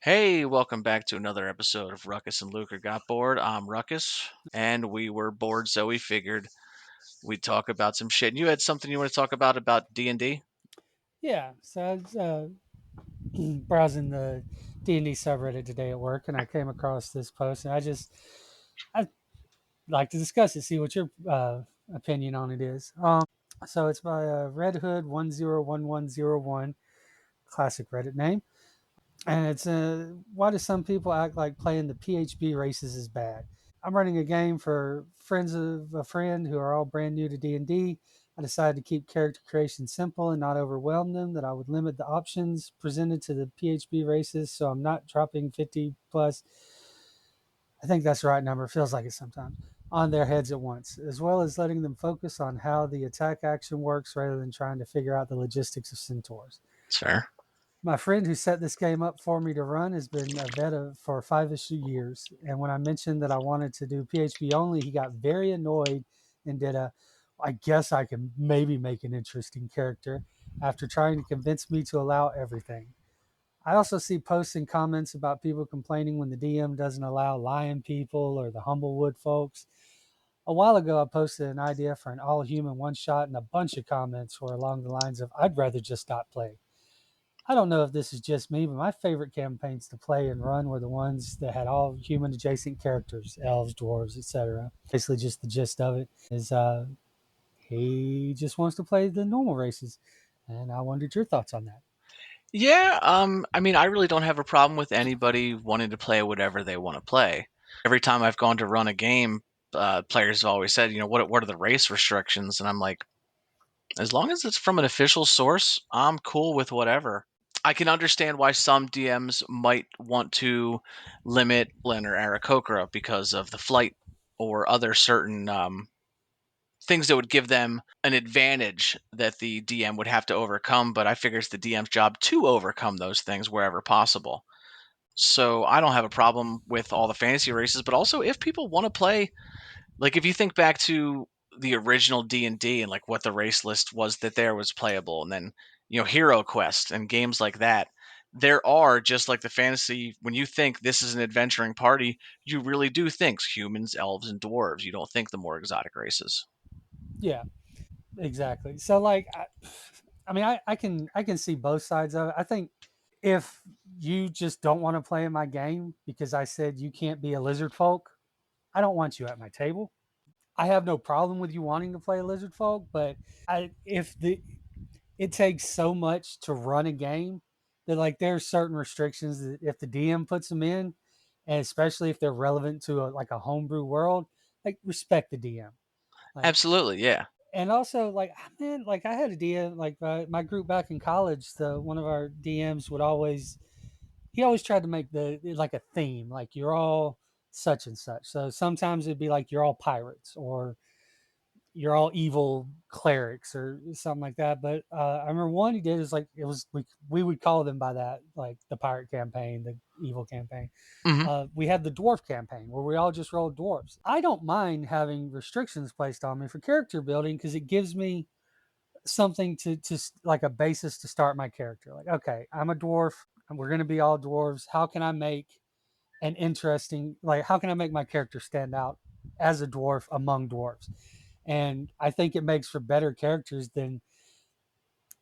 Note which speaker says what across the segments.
Speaker 1: Hey, welcome back to another episode of Ruckus and Luke Got Bored. I'm Ruckus, and we were bored, so we figured we'd talk about some shit. And you had something you want to talk about D&D?
Speaker 2: Yeah, so I was browsing the DnD subreddit today at work, and I came across this post, and I'd like to discuss it, see what your opinion on it is. So it's by Red Hood 101101, classic Reddit name, and it's why do some people act like playing the PHB races is bad? I'm running a game for friends of a friend who are all brand new to D&D. I decided to keep character creation simple and not overwhelm them, that I would limit the options presented to the PHB races so I'm not dropping 50 plus. I think that's the right number, feels like it sometimes, on their heads at once, as well as letting them focus on how the attack action works rather than trying to figure out the logistics of centaurs.
Speaker 1: It's fair.
Speaker 2: My friend who set this game up for me to run has been a vet for 5-ish years. And when I mentioned that I wanted to do PHP only, he got very annoyed and did I guess I can maybe make an interesting character after trying to convince me to allow everything. I also see posts and comments about people complaining when the DM doesn't allow lion people or the Humblewood folks. A while ago, I posted an idea for an all human one shot, and a bunch of comments were along the lines of, I'd rather just not play. I don't know if this is just me, but my favorite campaigns to play and run were the ones that had all human adjacent characters, elves, dwarves, etc. Basically, just the gist of it is he just wants to play the normal races, and I wondered your thoughts on that.
Speaker 1: Yeah, I mean, I really don't have a problem with anybody wanting to play whatever they want to play. Every time I've gone to run a game, players have always said, what are the race restrictions? And I'm like, as long as it's from an official source, I'm cool with whatever. I can understand why some DMs might want to limit Len or Aarakocra because of the flight or other certain things that would give them an advantage that the DM would have to overcome. But I figure it's the DM's job to overcome those things wherever possible. So I don't have a problem with all the fantasy races, but also if people want to play, like if you think back to the original D&D and D and like what the race list was that there was playable, and then Hero Quest and games like that, there are, just like the fantasy, when you think this is an adventuring party, you really do think humans, elves, and dwarves. You don't think the more exotic races.
Speaker 2: Yeah, exactly. So, I mean, I can see both sides of it. I think if you just don't want to play in my game because I said you can't be a lizard folk, I don't want you at my table. I have no problem with you wanting to play a lizard folk, but I if the it takes so much to run a game that like there's certain restrictions that if the DM puts them in, and especially if they're relevant to like a homebrew world, like respect the DM. Like
Speaker 1: Absolutely, yeah.
Speaker 2: and also like man, like I had a DM like my group back in college. The one of our DMs would always he always tried to make the like a theme, like you're all such and such. So sometimes it'd be like you're all pirates or you're all evil clerics or something like that. But I remember one he did is like it was we would call them by that, like the pirate campaign, the evil campaign.
Speaker 1: Hmm.
Speaker 2: We had the dwarf campaign where we all just rolled dwarves. I don't mind having restrictions placed on me for character building because it gives me something to like a basis to start my character. Like, okay, I'm a dwarf, and we're gonna be all dwarves. How can I make an interesting like how can I make my character stand out as a dwarf among dwarves? And I think it makes for better characters than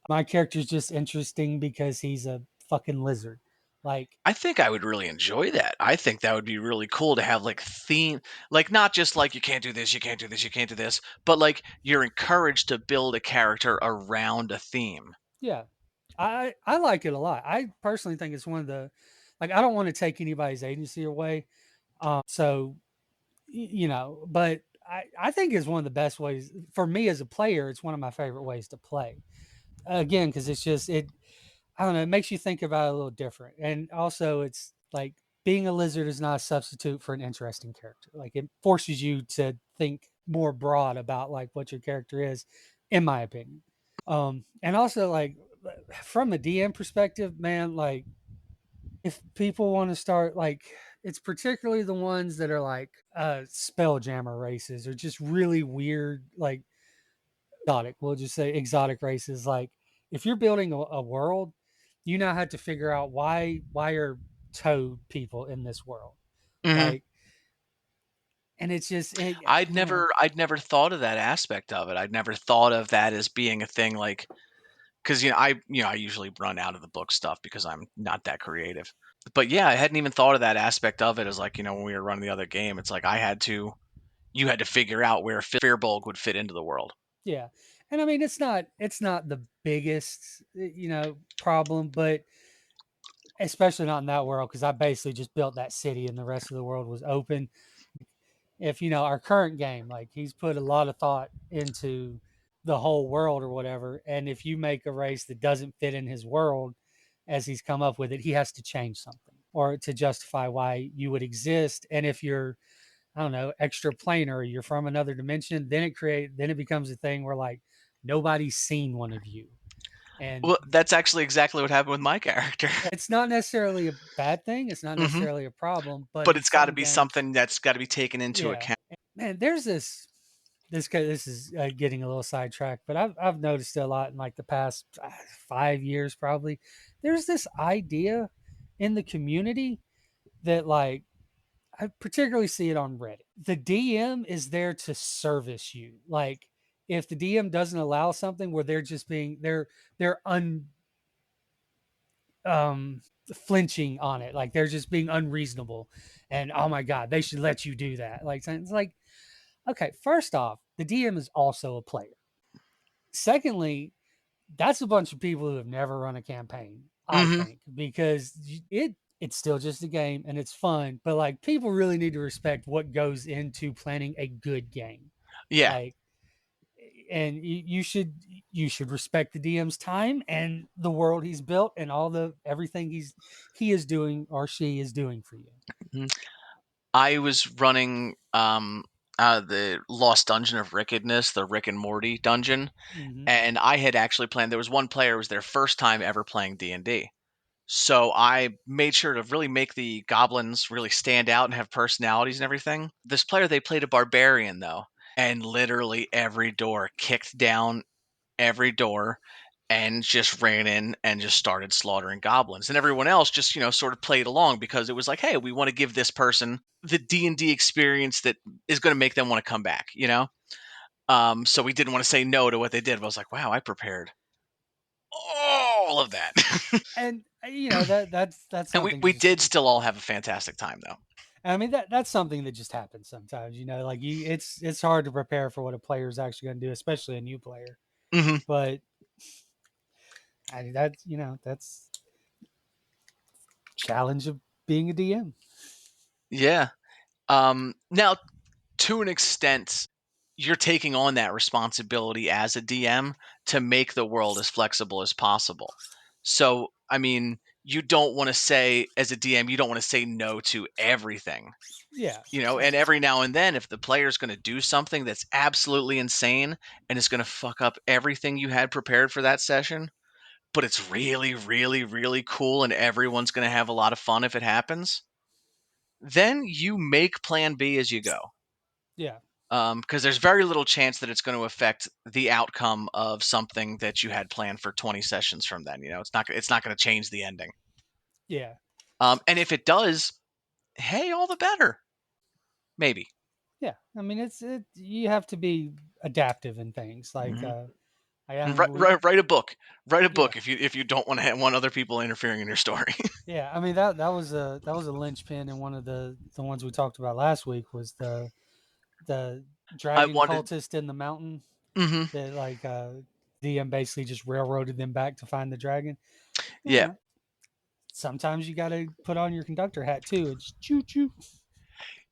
Speaker 2: my character's just interesting because he's a fucking lizard. Like,
Speaker 1: I think I would really enjoy that. I think that would be really cool to have like theme, like not just like you can't do this, you can't do this, you can't do this, but like you're encouraged to build a character around a theme.
Speaker 2: yeah, I like it a lot. I personally think it's one of the like I don't want to take anybody's agency away. So but I think it's one of the best ways for me as a player. It's one of my favorite ways to play. Again, because it's just it. I don't know. It makes you think about it a little different, and also it's like being a lizard is not a substitute for an interesting character. Like it forces you to think more broad about like what your character is, in my opinion. And also like from a DM perspective, man, like if people want to start like it's particularly the ones that are like spelljammer races or just really weird like exotic, we'll just say exotic races. Like if you're building a world, you now have to figure out why are toad people in this world.
Speaker 1: Mhm.
Speaker 2: Like, and it's just,
Speaker 1: I'd
Speaker 2: you know,
Speaker 1: never thought of that aspect of it. I'd never thought of that as being a thing, like, because I usually run out of the book stuff because I'm not that creative. But yeah, I hadn't even thought of that aspect of it as, like, when we were running the other game, it's like you had to figure out where Fearbulk would fit into the world.
Speaker 2: yeah. And I mean, it's not the biggest, problem, but especially not in that world because I basically just built that city and the rest of the world was open. If our current game, like he's put a lot of thought into the whole world or whatever, and if you make a race that doesn't fit in his world as he's come up with it, he has to change something or to justify why you would exist. And if you're, I don't know, extra planar, you're from another dimension, then it becomes a thing where like nobody's seen one of you. And
Speaker 1: Well, that's actually exactly what happened with my character.
Speaker 2: it's not necessarily a bad thing, it's not
Speaker 1: Mhm.
Speaker 2: necessarily a problem, but
Speaker 1: But
Speaker 2: in
Speaker 1: it's got to
Speaker 2: some
Speaker 1: be
Speaker 2: games,
Speaker 1: something that's got to be taken into
Speaker 2: yeah.
Speaker 1: account.
Speaker 2: Man, there's this is getting a little sidetracked, but I've noticed it a lot in like the past 5 years probably. There's this idea in the community that like I particularly see it on Reddit. The DM is there to service you. Like if the DM doesn't allow something where they're just being they're un flinching on it, like they're just being unreasonable, and oh my god, they should let you do that. Like it's like, okay, first off, the DM is also a player. Secondly, that's a bunch of people who have never run a campaign, I
Speaker 1: Mhm.
Speaker 2: think, because it's still just a game and it's fun, but like people really need to respect what goes into planning a good game.
Speaker 1: Yeah.
Speaker 2: Like, and you should respect the DM's time and the world he's built and all the everything he is doing or she is doing for you.
Speaker 1: Mhm. I was running the Lost Dungeon of Wickedness, the Rick and Morty dungeon,
Speaker 2: Hmm.
Speaker 1: and I had actually planned. There was one player, it was their first time ever playing D&D. So I made sure to really make the goblins really stand out and have personalities and everything. This player, they played a barbarian though, and literally every door kicked down, every door, and just ran in and just started slaughtering goblins. And everyone else just, sort of played along because it was like, hey, we want to give this person the D&D experience that is going to make them want to come back. So we didn't want to say no to what they did. But I was like, wow, I prepared all of that.
Speaker 2: And that's
Speaker 1: And we,
Speaker 2: something to
Speaker 1: we
Speaker 2: just,
Speaker 1: did still all have a fantastic time though.
Speaker 2: I mean, that's something that just happens sometimes, like it's hard to prepare for what a player is actually going to do, especially a new player.
Speaker 1: Hmm.
Speaker 2: But that's challenge of being a DM.
Speaker 1: Yeah. Now, to an extent, you're taking on that responsibility as a DM to make the world as flexible as possible. So, I mean, you don't want to say, as a DM, you don't want to say no to everything.
Speaker 2: Yeah.
Speaker 1: And every now and then, if the player's going to do something that's absolutely insane and is going to fuck up everything you had prepared for that session, but it's really, really, really cool and everyone's going to have a lot of fun if it happens, then you make plan B as you go.
Speaker 2: Yeah.
Speaker 1: Because there's very little chance that it's going to affect the outcome of something that you had planned for 20 sessions from then. It's not going to change the ending.
Speaker 2: Yeah.
Speaker 1: And if it does, hey, all the better. Maybe.
Speaker 2: Yeah. I mean, you have to be adaptive in things. Like,
Speaker 1: Hmm.
Speaker 2: I
Speaker 1: And
Speaker 2: mean,
Speaker 1: write a book. Write a
Speaker 2: yeah,
Speaker 1: book if you don't want other people interfering in your story.
Speaker 2: yeah. I mean, that was a linchpin in one of the ones we talked about last week was the
Speaker 1: I
Speaker 2: dragon
Speaker 1: wanted.
Speaker 2: cultist in the mountain
Speaker 1: Hmm.
Speaker 2: that like DM basically just railroaded them back to find the dragon. You
Speaker 1: Yeah.
Speaker 2: know, sometimes you got to put on your conductor hat too. It's choo choo.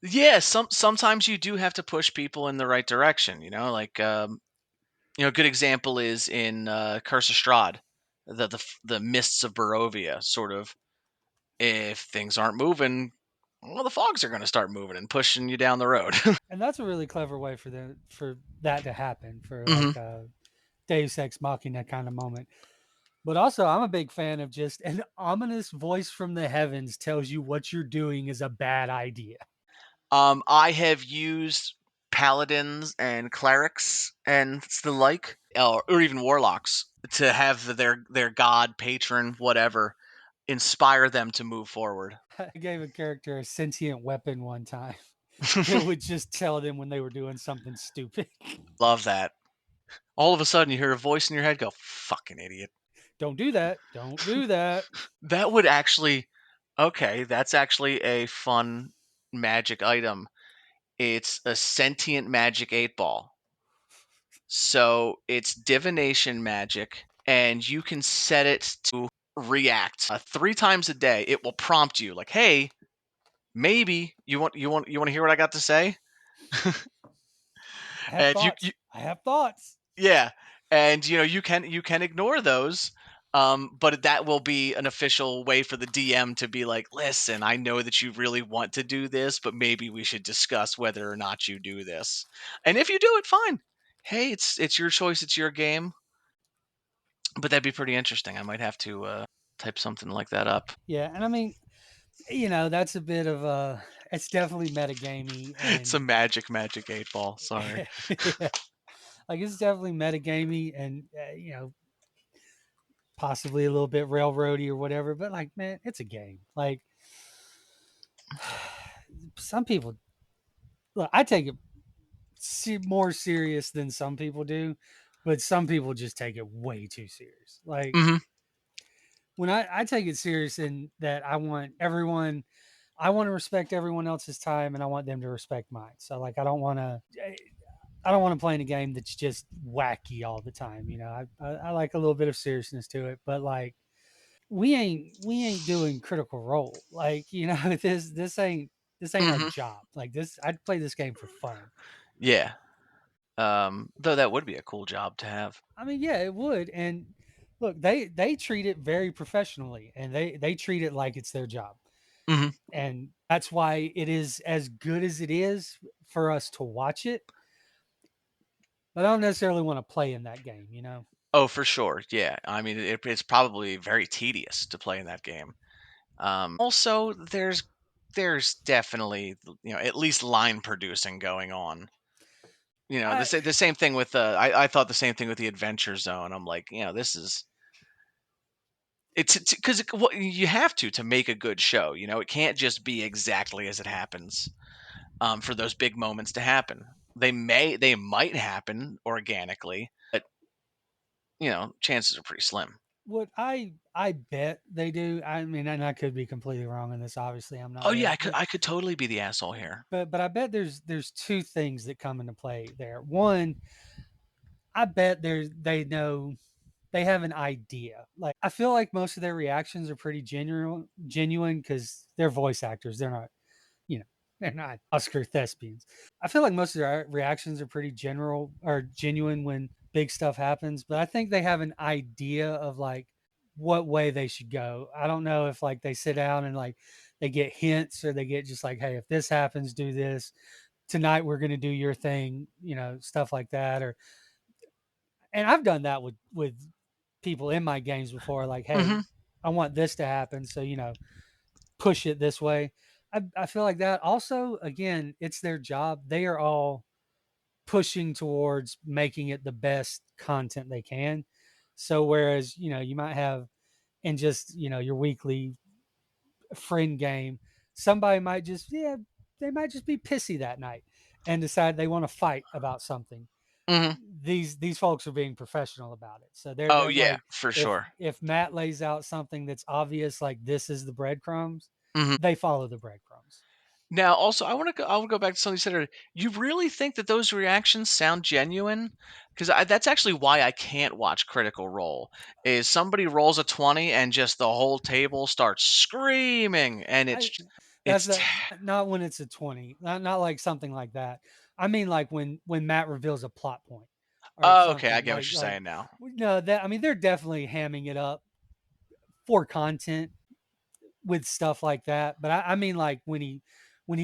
Speaker 1: Yeah. Sometimes you do have to push people in the right direction. Like a good example is in Curse of Strahd, the mists of Barovia. Sort of, if things aren't moving, well, the fogs are going to start moving and pushing you down the road.
Speaker 2: And that's a really clever way for that to happen for
Speaker 1: Hmm.
Speaker 2: like a Deus Ex Machina kind of moment. But also, I'm a big fan of just an ominous voice from the heavens tells you what you're doing is a bad idea.
Speaker 1: I have used paladins and clerics and the like, or even warlocks to have their god patron whatever inspire them to move forward.
Speaker 2: I gave a character a sentient weapon one time that would just tell them when they were doing something stupid.
Speaker 1: Love that. All of a sudden, you hear a voice in your head go, "Fucking idiot."
Speaker 2: Don't do that. Don't do that.
Speaker 1: That would actually okay, that's actually a fun magic item. It's a sentient magic 8 ball. So, it's divination magic, and you can set it to react, 3 times a day. It will prompt you like, "Hey, maybe you wanna hear what I got to say?"
Speaker 2: I have
Speaker 1: And you
Speaker 2: thoughts. I have thoughts.
Speaker 1: yeah, and, you can ignore those, but that will be an official way for the DM to be like, "Listen, I know that you really want to do this, but maybe we should discuss whether or not you do this. And if you do it, fine. Hey, it's your choice, it's your game." But that'd be pretty interesting. I might have to, type something like that up.
Speaker 2: Yeah, and I mean, that's a bit of a. It's definitely metagamey,
Speaker 1: It's a
Speaker 2: and
Speaker 1: magic 8 ball, sorry.
Speaker 2: yeah, like it's definitely metagamey, and possibly a little bit railroady or whatever. But like, man, it's a game. Like some people, look, I take it more serious than some people do, but some people just take it way too serious. Like
Speaker 1: Mhm.
Speaker 2: when I take it serious in that I want to respect everyone else's time and I want them to respect mine. So like I don't want to play in a game that's just wacky all the time. I like a little bit of seriousness to it, but like we ain't doing critical role. Like, this ain't our
Speaker 1: Mhm.
Speaker 2: job. Like this I'd play this game for fun.
Speaker 1: Yeah. Though that would be a cool job to have.
Speaker 2: I mean, yeah, it would. And look, they treat it very professionally and they treat it like it's their job.
Speaker 1: Mhm.
Speaker 2: And that's why it is as good as it is for us to watch it. But I don't necessarily want to play in that game.
Speaker 1: Oh, for sure, yeah. I mean, it's probably very tedious to play in that game. Also, there's definitely, at least line producing going on.
Speaker 2: I
Speaker 1: The same thing with I thought the same thing with the Adventure Zone. I'm like, this is it's because what you have to make a good show. It can't just be exactly as it happens. For those big moments to happen, they might happen organically, but chances are pretty slim.
Speaker 2: what I bet they do. I mean, and I could be completely wrong on this. Obviously, I'm
Speaker 1: Oh
Speaker 2: not
Speaker 1: yeah,
Speaker 2: there,
Speaker 1: I could totally be the asshole here.
Speaker 2: but I bet there's two things that come into play there. One, I bet they know they have an idea. Like I feel like most of their reactions are pretty genuine because they're voice actors. You know, they're not Oscar thespians. I feel like most of their reactions are pretty general or genuine when big stuff happens, but I think they have an idea of like what way they should go. I don't know if like they sit down and like they get hints or they get just like, hey, if this happens, do this. Tonight we're going to do your thing, stuff like that. And I've done that with people in my games before. Like, hey,
Speaker 1: Hmm.
Speaker 2: I want this to happen, so push it this way. I feel like that. Also, again, it's their job. They are all pushing towards making it the best content they can. So whereas, you might have in just, your weekly friend game, somebody might just, yeah, they might just be pissy that night and decide they want to fight about something.
Speaker 1: Hmm.
Speaker 2: These folks are being professional about it. So
Speaker 1: Oh
Speaker 2: they're
Speaker 1: yeah,
Speaker 2: like,
Speaker 1: for
Speaker 2: if
Speaker 1: sure.
Speaker 2: if Matt lays out something that's obvious, like this is the breadcrumbs,
Speaker 1: Hmm.
Speaker 2: they follow the breadcrumbs.
Speaker 1: Now, also, I want to go back to something you said earlier. You really think that those reactions sound genuine? Because that's actually why I can't watch Critical Role. Is somebody rolls a 20 and just the whole table starts screaming, and
Speaker 2: I that's
Speaker 1: it's t-
Speaker 2: a, not when it's a 20, not like something like that. I mean like when Matt reveals a plot point or
Speaker 1: oh, okay, I
Speaker 2: something
Speaker 1: get what
Speaker 2: like
Speaker 1: you're
Speaker 2: like
Speaker 1: saying now.
Speaker 2: no, that I mean they're definitely hamming it up for content with stuff like that. But I mean like when he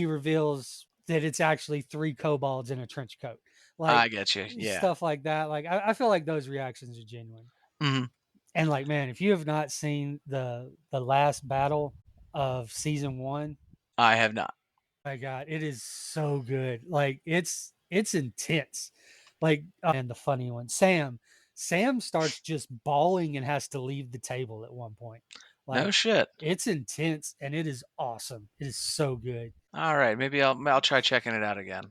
Speaker 2: reveals that it's actually three kobolds in a trench coat, like
Speaker 1: I get you. Yeah.
Speaker 2: stuff like that. Like I feel like those reactions are genuine.
Speaker 1: Hmm.
Speaker 2: And like, man, if you have not seen the last battle of season one,
Speaker 1: I have not.
Speaker 2: my God, it is so good. Like it's intense. Like and the funny one, Sam starts just bawling and has to leave the table at one point.
Speaker 1: No
Speaker 2: Like
Speaker 1: shit.
Speaker 2: it's intense and it is awesome. It is so good.
Speaker 1: All right, maybe I'll try checking it out again.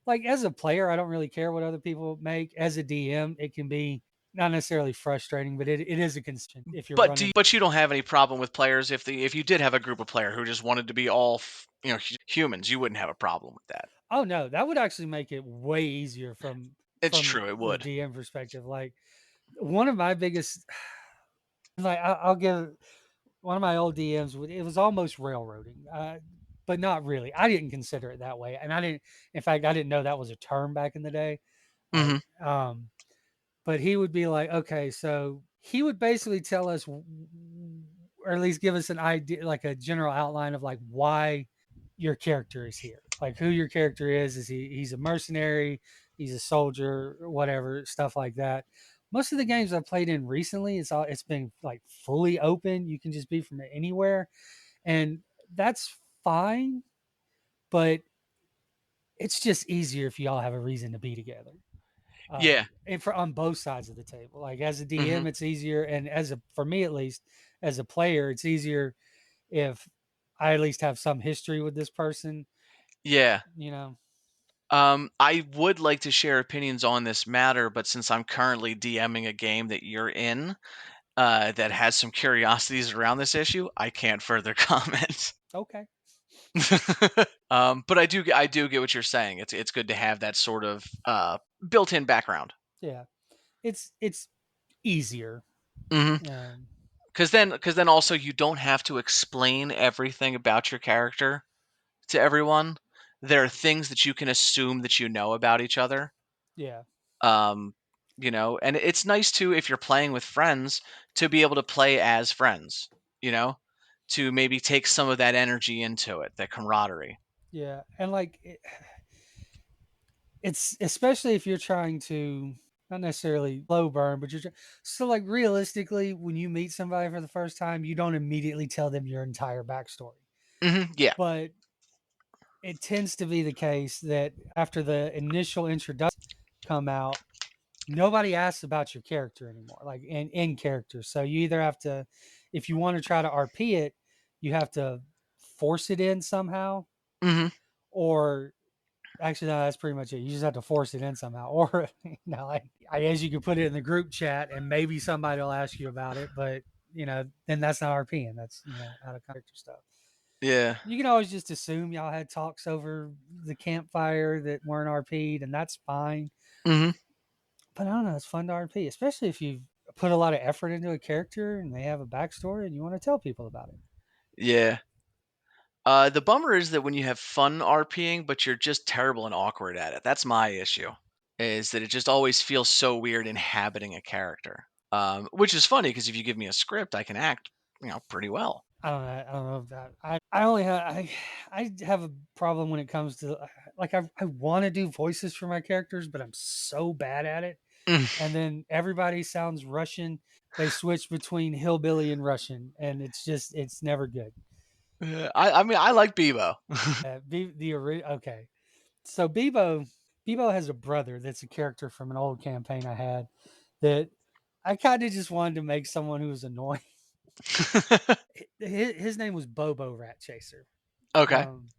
Speaker 2: Like as a player, I don't really care what other people make. As a DM, it can be not necessarily frustrating, but it is a concern if you're running.
Speaker 1: But you don't have any problem with players if you did have a group of player who just wanted to be all humans, you wouldn't have a problem with that.
Speaker 2: Oh no, that would actually make it way easier
Speaker 1: It's
Speaker 2: from
Speaker 1: true, it
Speaker 2: the
Speaker 1: would.
Speaker 2: DM perspective. Like one of my biggest, like I'll give one of my old DMs. It was almost railroading, but not really. I didn't consider it that way, and I didn't. In fact, I didn't know that was a term back in the day. Like,
Speaker 1: Hmm.
Speaker 2: but he would be like, okay, so he would basically tell us, or at least give us an idea, like a general outline of like why your character is here, like who your character is. Is he's a mercenary, he's a soldier, whatever stuff like that. Most of the games I've played in recently, it's been like fully open. You can just be from anywhere, and that's fine. But it's just easier if y'all have a reason to be together.
Speaker 1: Yeah.
Speaker 2: And for on both sides of the table. Like as a
Speaker 1: Hmm.
Speaker 2: DM, it's easier, and for me at least, as a player, it's easier if I at least have some history with this person.
Speaker 1: Yeah.
Speaker 2: You know.
Speaker 1: I would like to share opinions on this matter, but since I'm currently DMing a game that you're in, that has some curiosities around this issue, I can't further comment.
Speaker 2: Okay.
Speaker 1: But I do get what you're saying. It's good to have that sort of built-in background.
Speaker 2: Yeah. It's easier.
Speaker 1: Hmm.
Speaker 2: Um,
Speaker 1: Because then also you don't have to explain everything about your character to everyone. There are things that you can assume that you know about each other.
Speaker 2: yeah.
Speaker 1: Um, and it's nice too if you're playing with friends to be able to play as friends. You know, to maybe take some of that energy into it, that camaraderie.
Speaker 2: Yeah. And like it's especially if you're trying to not necessarily low burn, but so like realistically, when you meet somebody for the first time, you don't immediately tell them your entire backstory.
Speaker 1: Hmm. Yeah.
Speaker 2: But it tends to be the case that after the initial introduction come out, nobody asks about your character anymore, like in character. So you either have to, if you want to try to RP it, you have to force it in somehow,
Speaker 1: Hmm.
Speaker 2: or actually, no, that's pretty much it. You just have to force it in somehow, or I guess you could put it in the group chat and maybe somebody will ask you about it, but then that's not RPing. That's out of character stuff.
Speaker 1: Yeah.
Speaker 2: You can always just assume y'all had talks over the campfire that weren't RP'd, and that's fine.
Speaker 1: Hmm.
Speaker 2: But I don't know, it's fun to RP, especially if you've put a lot of effort into a character and they have a backstory and you want to tell people about it.
Speaker 1: Yeah. The bummer is that when you have fun RPing, but you're just terrible and awkward at it. That's my issue. Is that it just always feels so weird inhabiting a character. Which is funny because if you give me a script, I can act, pretty well.
Speaker 2: I don't know. I don't know if that. I only have I have a problem when it comes to like I want to do voices for my characters, but I'm so bad at it. And then everybody sounds Russian. They switch between hillbilly and Russian, and it's never good.
Speaker 1: I mean, I like Bebo.
Speaker 2: Okay. So Bebo has a brother that's a character from an old campaign I had that I kind of just wanted to make someone who was annoying. His name was Bobo Rat Chaser,
Speaker 1: Okay.
Speaker 2: um,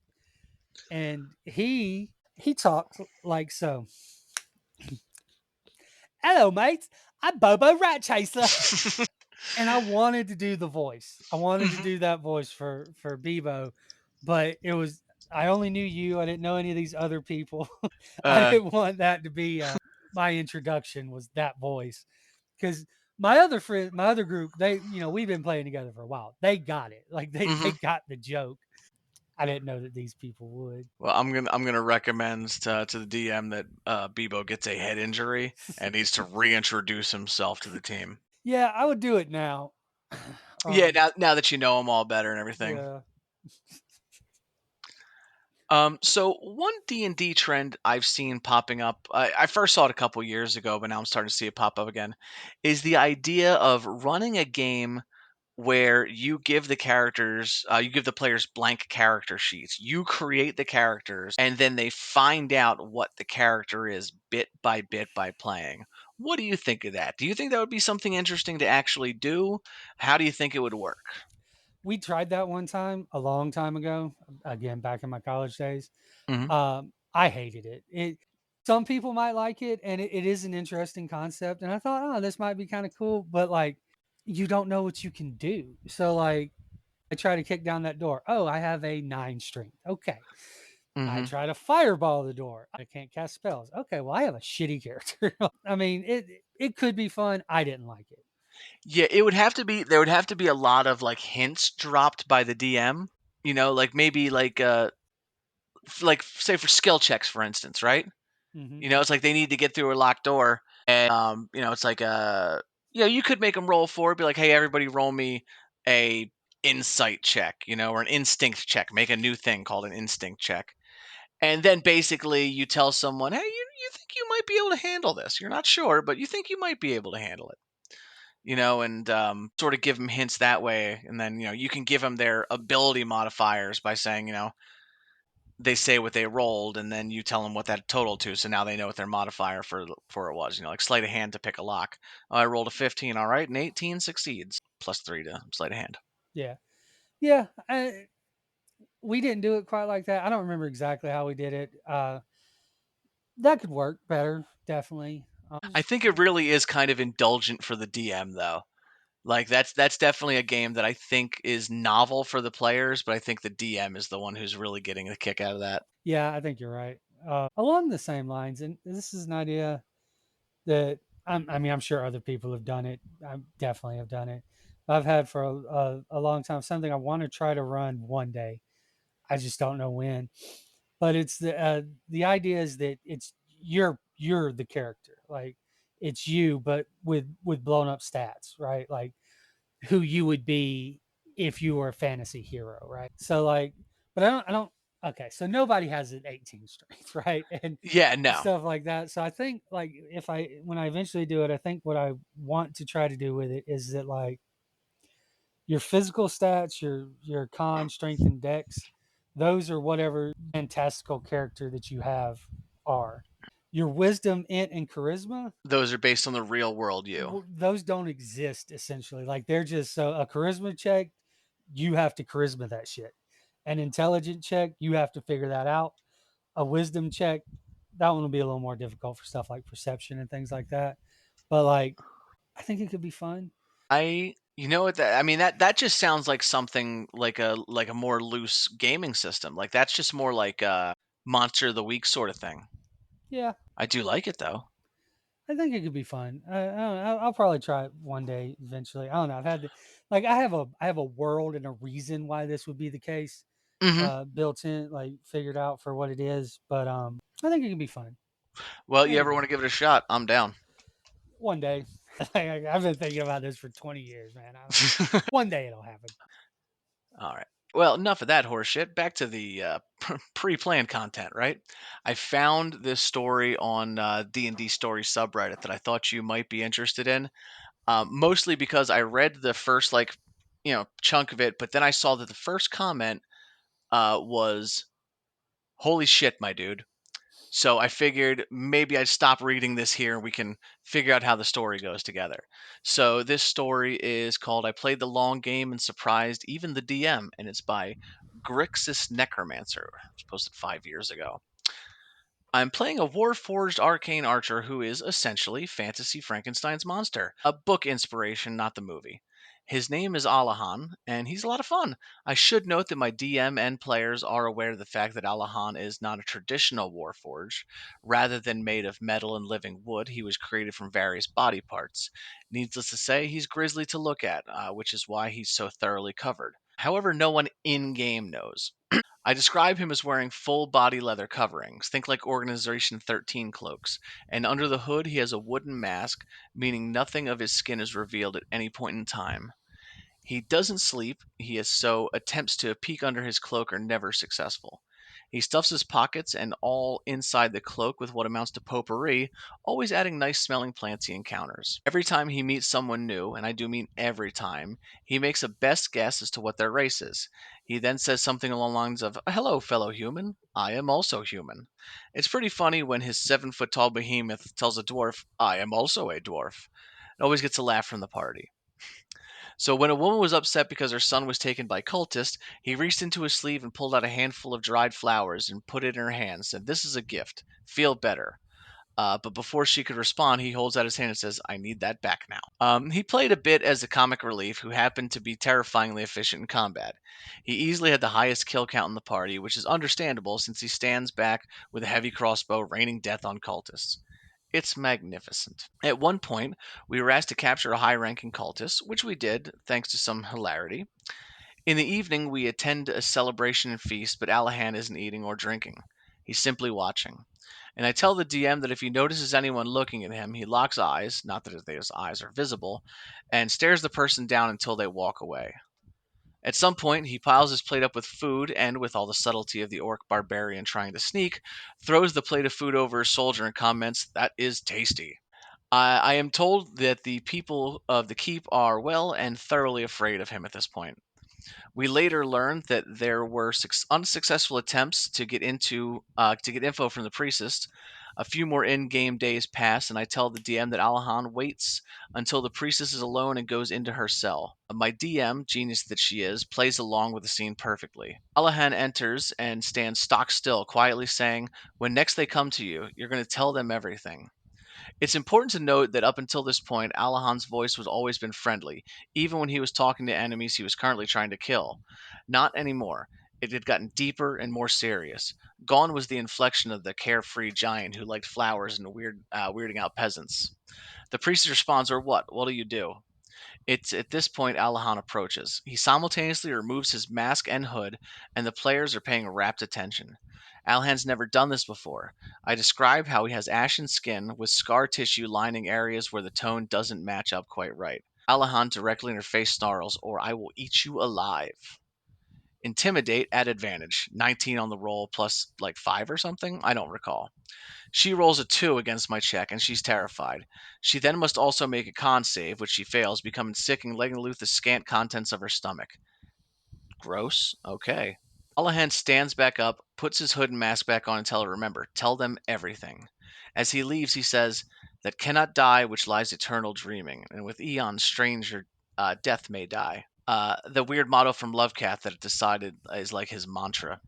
Speaker 2: and he talked like so. Hello, mates. I'm Bobo Rat Chaser, and I wanted to do the voice. I wanted to
Speaker 1: Mhm.
Speaker 2: do that voice for Bebo, but it was I only knew you. I didn't know any of these other people. I
Speaker 1: Uh,
Speaker 2: didn't want that to be my introduction. Was that voice? Because my other friend, my other group, they we've been playing together for a while. They got it. Like they
Speaker 1: mhm.
Speaker 2: got the joke. I didn't know that these people would.
Speaker 1: Well, I'm gonna recommend to the DM that Bebo gets a head injury and needs to reintroduce himself to the team.
Speaker 2: Yeah, I would do it now.
Speaker 1: Yeah,
Speaker 2: um,
Speaker 1: now that you know him all better and everything.
Speaker 2: yeah.
Speaker 1: So one D&D trend I've seen popping up, I first saw it a couple years ago, but now I'm starting to see it pop up again, is the idea of running a game where you give the players blank character sheets. You create the characters, and then they find out what the character is bit by playing. What do you think of that? Do you think that would be something interesting to actually do? How do you think it would work?
Speaker 2: We tried that one time a long time ago, again back in my college days.
Speaker 1: Mhm.
Speaker 2: I hated it. Some people might like it, and it is an interesting concept. And I thought, oh, this might be kind of cool, but like, you don't know what you can do. So like, I try to kick down that door. Oh, I have a 9 strength. Okay. I
Speaker 1: Mhm.
Speaker 2: try to fireball the door. I can't cast spells. Okay, well, I have a shitty character. I mean, it could be fun. I didn't like it.
Speaker 1: Yeah, it would have to be there would have to be a lot of, like, hints dropped by the DM, like, maybe, like, say for skill checks, for instance, right?
Speaker 2: Hmm.
Speaker 1: It's like they need to get through a locked door, and, it's like, you could make them roll for it, be like, "Hey, everybody roll me a insight check," or an instinct check. Make a new thing called an instinct check. And then basically you tell someone, "Hey, you think you might be able to handle this. You're not sure, but you think you might be able to handle it." And sort of give them hints that way. And then, you can give them their ability modifiers by saying, they say what they rolled, and then you tell them what that totaled to. So now they know what their modifier for it was. Like sleight of hand to pick a lock. Oh, I rolled a 15. All right, and 18 succeeds. +3 to sleight of hand.
Speaker 2: Yeah, yeah. We didn't do it quite like that. I don't remember exactly how we did it. That could work better, definitely.
Speaker 1: I think it really is kind of indulgent for the DM, though. Like that's definitely a game that I think is novel for the players, but I think the DM is the one who's really getting a kick out of that.
Speaker 2: Yeah, I think you're right. Along the same lines, and this is an idea that I mean, I'm sure other people have done it. I definitely have done it. I've had for a long time something I want to try to run one day. I just don't know when. But it's the idea is that it's you're the character, like it's you, but with blown up stats, right? Like who you would be if you were a fantasy hero, right? So like, but I don't. Okay, so nobody has an 18 strength, right? And
Speaker 1: Yeah, no.
Speaker 2: stuff like that. So I think like if I when I eventually do it, I think what I want to try to do with it is that like your physical stats, your con, strength, and dex, those are whatever fantastical character that you have are. Your wisdom, int, and charisma,
Speaker 1: Those are based on the real world you.
Speaker 2: those don't exist essentially. Like they're just so a charisma check, you have to charisma that shit. An intelligent check, you have to figure that out. A wisdom check, that one will be a little more difficult for stuff like perception and things like that. But like, I think it could be fun.
Speaker 1: You know what that I mean that just sounds like something like a more loose gaming system. Like that's just more like a monster of the week sort of thing.
Speaker 2: Yeah,
Speaker 1: I do like it though.
Speaker 2: I think it could be fun. I don't know, I'll probably try it one day eventually. I don't know. I've had like I have a world and a reason why this would be the case
Speaker 1: Mhm.
Speaker 2: built in, like figured out for what it is. But I think it can be fun.
Speaker 1: Well,
Speaker 2: I
Speaker 1: you
Speaker 2: think
Speaker 1: ever
Speaker 2: it,
Speaker 1: want to give it a shot? I'm down.
Speaker 2: one day. I've been thinking about this for 20 years, man. I don't know. One day it'll happen.
Speaker 1: All right. Well, enough of that horse shit. Back to the pre-planned content, right? I found this story on D&D Story subreddit that I thought you might be interested in. Mostly because I read the first chunk of it, but then I saw that the first comment was "Holy shit, my dude." So I figured maybe I'd stop reading this here and we can figure out how the story goes together. So this story is called "I Played the Long Game and Surprised Even the DM," and it's by Grixis Necromancer. It was posted 5 years ago. I'm playing a Warforged arcane archer who is essentially Fantasy Frankenstein's monster. A book inspiration, not the movie. His name is Alahan, and he's a lot of fun. I should note that my DM and players are aware of the fact that Alahan is not a traditional Warforged. Rather than made of metal and living wood, he was created from various body parts. Needless to say, he's grisly to look at, which is why he's so thoroughly covered. However, no one in game knows. I describe him as wearing full body leather coverings, think like Organization 13 cloaks, and under the hood he has a wooden mask, meaning nothing of his skin is revealed at any point in time. He doesn't sleep, so attempts to peek under his cloak are never successful. He stuffs his pockets and all inside the cloak with what amounts to potpourri, always adding nice smelling plants he encounters. Every time he meets someone new, and I do mean every time, he makes a best guess as to what their race is. He then says something along the lines of, "Hello, fellow human. I am also human." It's pretty funny when his 7 foot tall behemoth tells a dwarf, "I am also a dwarf." It always gets a laugh from the party. So when a woman was upset because her son was taken by cultists, he reached into his sleeve and pulled out a handful of dried flowers and put it in her hand, said, "This is a gift. Feel better." But before she could respond, he holds out his hand and says, "I need that back now." He played a bit as a comic relief who happened to be terrifyingly efficient in combat. He easily had the highest kill count in the party, which is understandable since he stands back with a heavy crossbow raining death on cultists. It's magnificent. At one point, we were asked to capture a high ranking cultist, which we did, thanks to some hilarity. In the evening, we attend a celebration and feast, but Allahan isn't eating or drinking. He's simply watching. And I tell the DM that if he notices anyone looking at him, he locks eyes, not that his eyes are visible, and stares the person down until they walk away. At some point, he piles his plate up with food and, with all the subtlety of the orc barbarian trying to sneak, throws the plate of food over his soldier and comments, "That is tasty." I am told that the people of the keep are well and thoroughly afraid of him at this point. We later learned that there were unsuccessful attempts to get info from the priestess. A few more in-game days pass, and I tell the DM that Alahan waits until the priestess is alone and goes into her cell. My DM, genius that she is, plays along with the scene perfectly. Alahan enters and stands stock still, quietly saying, "When next they come to you, you're going to tell them everything." It's important to note that up until this point, Alahan's voice was always been friendly, even when he was talking to enemies he was currently trying to kill. Not anymore. It had gotten deeper and more serious. Gone was the inflection of the carefree giant who liked flowers and weirding out peasants. The priest responds, "Or what? What'll you do?" It's at this point Alahan approaches. He simultaneously removes his mask and hood, and the players are paying rapt attention. Alahan's never done this before. I describe how he has ashen skin with scar tissue lining areas where the tone doesn't match up quite right. Alahan directly in her face snarls, "Or I will eat you alive." Intimidate at advantage. 19 on the roll plus like 5 or something? I don't recall. She rolls a 2 against my check, and she's terrified. She then must also make a con save, which she fails, becoming sick and letting loose the scant contents of her stomach. Gross. Okay. Allahan stands back up, puts his hood and mask back on, and tell her, "Remember, tell them everything." As he leaves, he says, "That cannot die which lies eternal dreaming, and with eons stranger death may die." The weird motto from Lovecraft that it decided is like his mantra.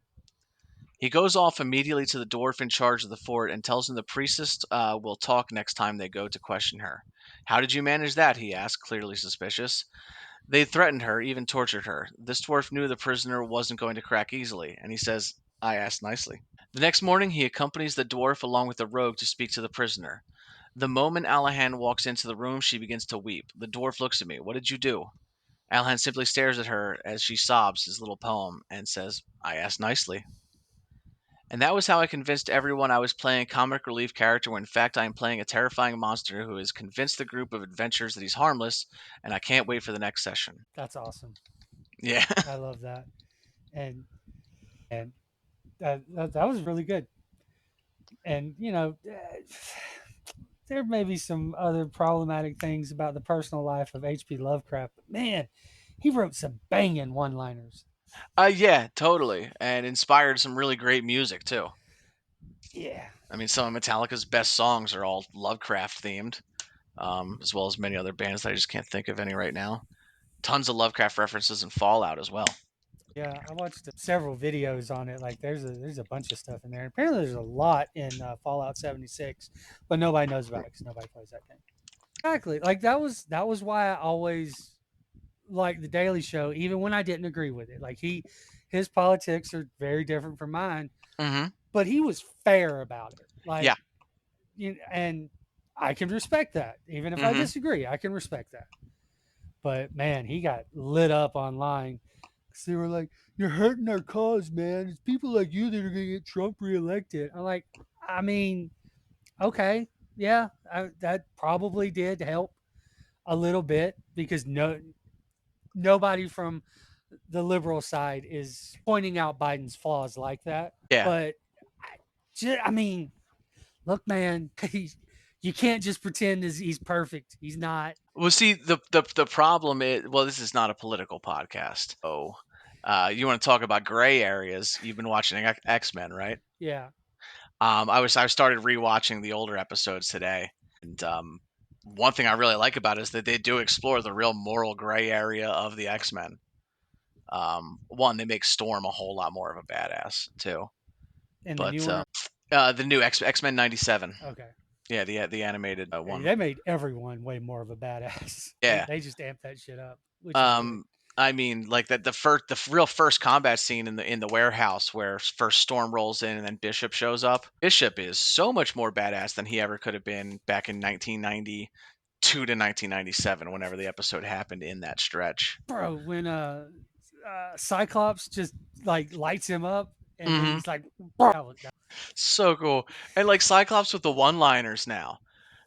Speaker 1: He goes off immediately to the dwarf in charge of the fort and tells him the priestess will talk next time they go to question her. "How did you manage that?" he asked, clearly suspicious. "They threatened her, even tortured her. This dwarf knew the prisoner wasn't going to crack easily, and he says, 'I asked nicely.'" The next morning, he accompanies the dwarf along with the rogue to speak to the prisoner. The moment Allahan walks into the room, she begins to weep. The dwarf looks at me. "What did you do?" Allahan simply stares at her as she sobs his little poem and says, "I asked nicely." And that was how I convinced everyone I was playing a comic relief character when in fact I am playing a terrifying monster who has convinced the group of adventurers that he's harmless, and I can't wait for the next session.
Speaker 2: That's awesome.
Speaker 1: Yeah.
Speaker 2: I love that. And that was really good. And there may be some other problematic things about the personal life of H.P. Lovecraft, but man, he wrote some banging one-liners.
Speaker 1: Yeah, totally. And inspired some really great music too.
Speaker 2: Yeah,
Speaker 1: I mean, some of Metallica's best songs are all Lovecraft themed, as well as many other bands that I just can't think of any right now. Tons of Lovecraft references in Fallout as well.
Speaker 2: yeah. I watched several videos on it. Like, there's a bunch of stuff in there. Apparently, there's a lot in Fallout 76, but nobody knows about it because nobody plays that game. Exactly. Like that was why I always liked the Daily Show, even when I didn't agree with it. Like his politics are very different from mine,
Speaker 1: Hmm.
Speaker 2: but he was fair about it.
Speaker 1: Yeah.
Speaker 2: Like, and I can respect that. Even if I
Speaker 1: Hmm.
Speaker 2: disagree, I can respect that. But man, he got lit up online. 'Cause they were like, "You're hurting our cause, man. It's people like you that are going to get Trump reelected." I'm like, I mean, okay, yeah, that probably did help a little bit because nobody from the liberal side is pointing out Biden's flaws like that.
Speaker 1: Yeah.
Speaker 2: But I mean, look, man, you can't just pretend as he's perfect. He's not.
Speaker 1: Well, see, the problem is, well, this is not a political podcast. Oh. You want to talk about gray areas? You've been watching X Men, right?
Speaker 2: Yeah.
Speaker 1: I started rewatching the older episodes today, and one thing I really like about it is that they do explore the real moral gray area of the X Men. One, they make Storm a whole lot more of a badass too.
Speaker 2: And the
Speaker 1: But
Speaker 2: newer.
Speaker 1: the new X Men '97,
Speaker 2: Okay.
Speaker 1: yeah, the animated
Speaker 2: Hey,
Speaker 1: one,
Speaker 2: they made everyone way more of a badass. They
Speaker 1: yeah.
Speaker 2: they just amped that shit up, which is good.
Speaker 1: Um, I mean, like that real first combat scene in the warehouse where first Storm rolls in and then Bishop shows up. Bishop is so much more badass than he ever could have been back in 1992 to 1997, whenever the episode happened in that stretch.
Speaker 2: Bro, when Cyclops just like lights him up and then
Speaker 1: Hmm.
Speaker 2: he's like, bro,
Speaker 1: So cool. And like Cyclops with the one-liners now.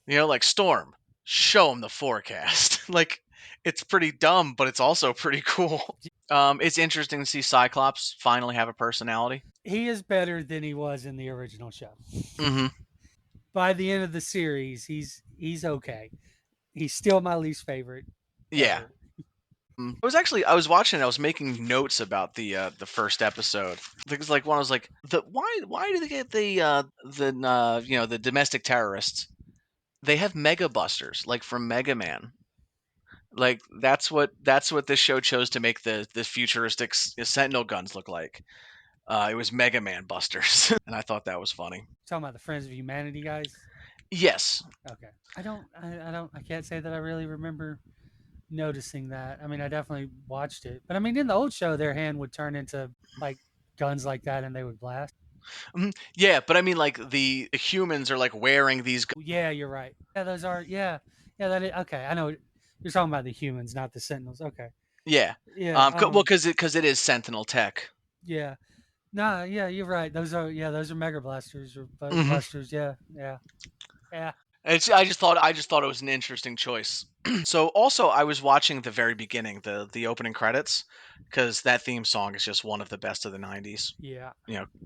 Speaker 1: Like Storm, show him the forecast. Like it's pretty dumb, but it's also pretty cool. It's interesting to see Cyclops finally have a personality.
Speaker 2: he is better than he was in the original show.
Speaker 1: Hmm.
Speaker 2: By the end of the series, he's okay. He's still my least favorite
Speaker 1: Yeah.
Speaker 2: ever.
Speaker 1: I was watching. I was making notes about the first episode. Things like one, I was like, why do they get the domestic terrorists? They have Mega Busters like from Mega Man. Like that's what this show chose to make the futuristic Sentinel guns look like. It was Mega Man Busters, and I thought that was funny.
Speaker 2: Talking about the Friends of Humanity guys.
Speaker 1: Yes.
Speaker 2: Okay. I can't say that I really remember noticing that. I mean, I definitely watched it, but I mean, in the old show, their hand would turn into like guns like that, and they would blast.
Speaker 1: Mhm. Yeah, but I mean, like the humans are like wearing these.
Speaker 2: Yeah, you're right. Yeah, those are. Yeah, yeah. That is, okay. I know you're talking about the humans, not the Sentinels. Okay.
Speaker 1: Yeah.
Speaker 2: Yeah.
Speaker 1: Well, because it is Sentinel tech.
Speaker 2: Yeah. Nah. Yeah, you're right. Those are. Yeah, those are Mega Blasters or
Speaker 1: Hmm.
Speaker 2: Busters. Yeah. Yeah. Yeah.
Speaker 1: I just thought it was an interesting choice. So also, I was watching the very beginning, the opening credits, because that theme song is just one of the best of the '90s.
Speaker 2: Yeah.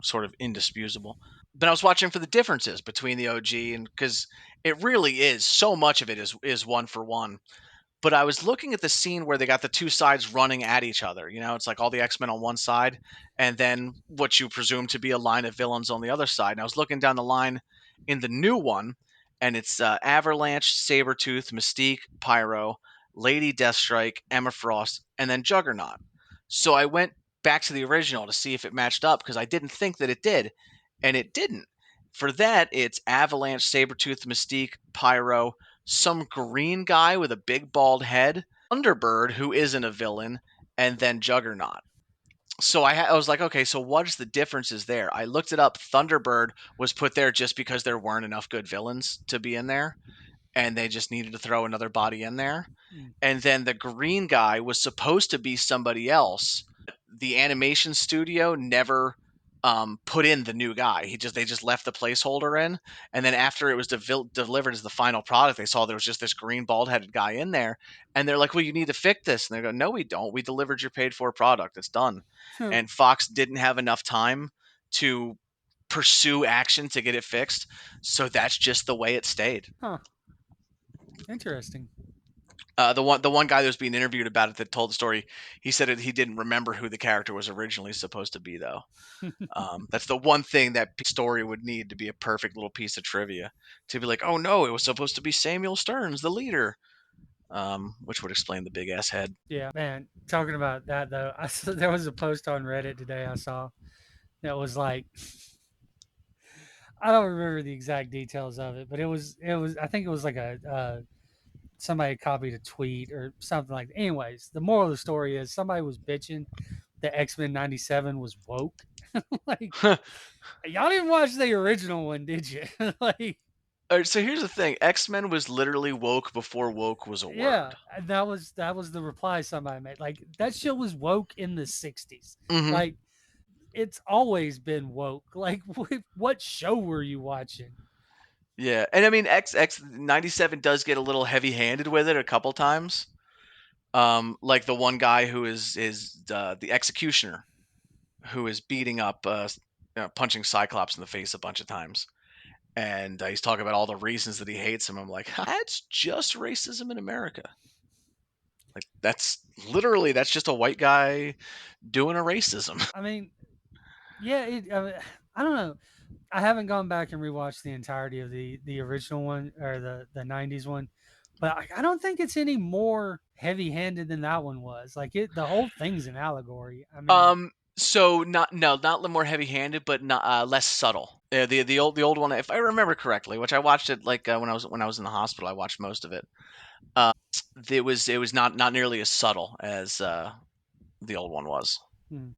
Speaker 1: Sort of indisputable. But I was watching for the differences between the OG, and because it really is, so much of it is one for one. But I was looking at the scene where they got the two sides running at each other. It's like all the X-Men on one side, and then what you presume to be a line of villains on the other side. And I was looking down the line in the new one, and it's Avalanche, Sabretooth, Mystique, Pyro, Lady Deathstrike, Emma Frost, and then Juggernaut. So I went back to the original to see if it matched up, because I didn't think that it did, and it didn't. For that, it's Avalanche, Sabretooth, Mystique, Pyro, some green guy with a big bald head, Thunderbird, who isn't a villain, and then Juggernaut. So I was like, okay, so what is the differences there? I looked it up. Thunderbird was put there just because there weren't enough good villains to be in there, and they just needed to throw another body in there.
Speaker 2: Mm.
Speaker 1: And then the green guy was supposed to be somebody else. The animation studio never put in the new guy. They just left the placeholder in, and then after it was delivered as the final product, they saw there was just this green bald headed guy in there, and they're like, "Well, you need to fix this." And they go, "No, we don't. We delivered your paid for product. It's done."
Speaker 2: Huh.
Speaker 1: And Fox didn't have enough time to pursue action to get it fixed, so that's just the way it stayed.
Speaker 2: Huh. Interesting.
Speaker 1: The one guy that was being interviewed about it that told the story, he said he didn't remember who the character was originally supposed to be, though. That's the one thing that story would need to be a perfect little piece of trivia, to be like, oh no, it was supposed to be Samuel Stearns, the leader, which would explain the big ass head.
Speaker 2: Yeah, man. Talking about that though, there was a post on Reddit today I saw that was like, I don't remember the exact details of it, but it was I think it was like a somebody copied a tweet or something like that. Anyways, the moral of the story is somebody was bitching that X-Men 97 was woke. Like, y'all didn't watch the original one, did you? Like,
Speaker 1: All right, so here's the thing: X Men was literally woke before woke was a
Speaker 2: yeah,
Speaker 1: word.
Speaker 2: that was the reply somebody made. Like, that shit was woke in the 60s.
Speaker 1: Hmm.
Speaker 2: Like, it's always been woke. Like, what show were you watching?
Speaker 1: Yeah, and I mean X 97 does get a little heavy handed with it a couple times. Like the one guy who is the executioner, who is beating up, punching Cyclops in the face a bunch of times. And he's talking about all the reasons that he hates him. I'm like, that's just racism in America. Like that's just a white guy doing a racism.
Speaker 2: I mean, yeah, I don't know. I haven't gone back and rewatched the entirety of the original one or the '90s one, but I don't think it's any more heavy handed than that one was. Like the whole thing's an allegory. I mean,
Speaker 1: So not more heavy handed, but not less subtle. The old one, if I remember correctly, which I watched it like when I was in the hospital, I watched most of it. It was not nearly as subtle as the old one was.
Speaker 2: hmm,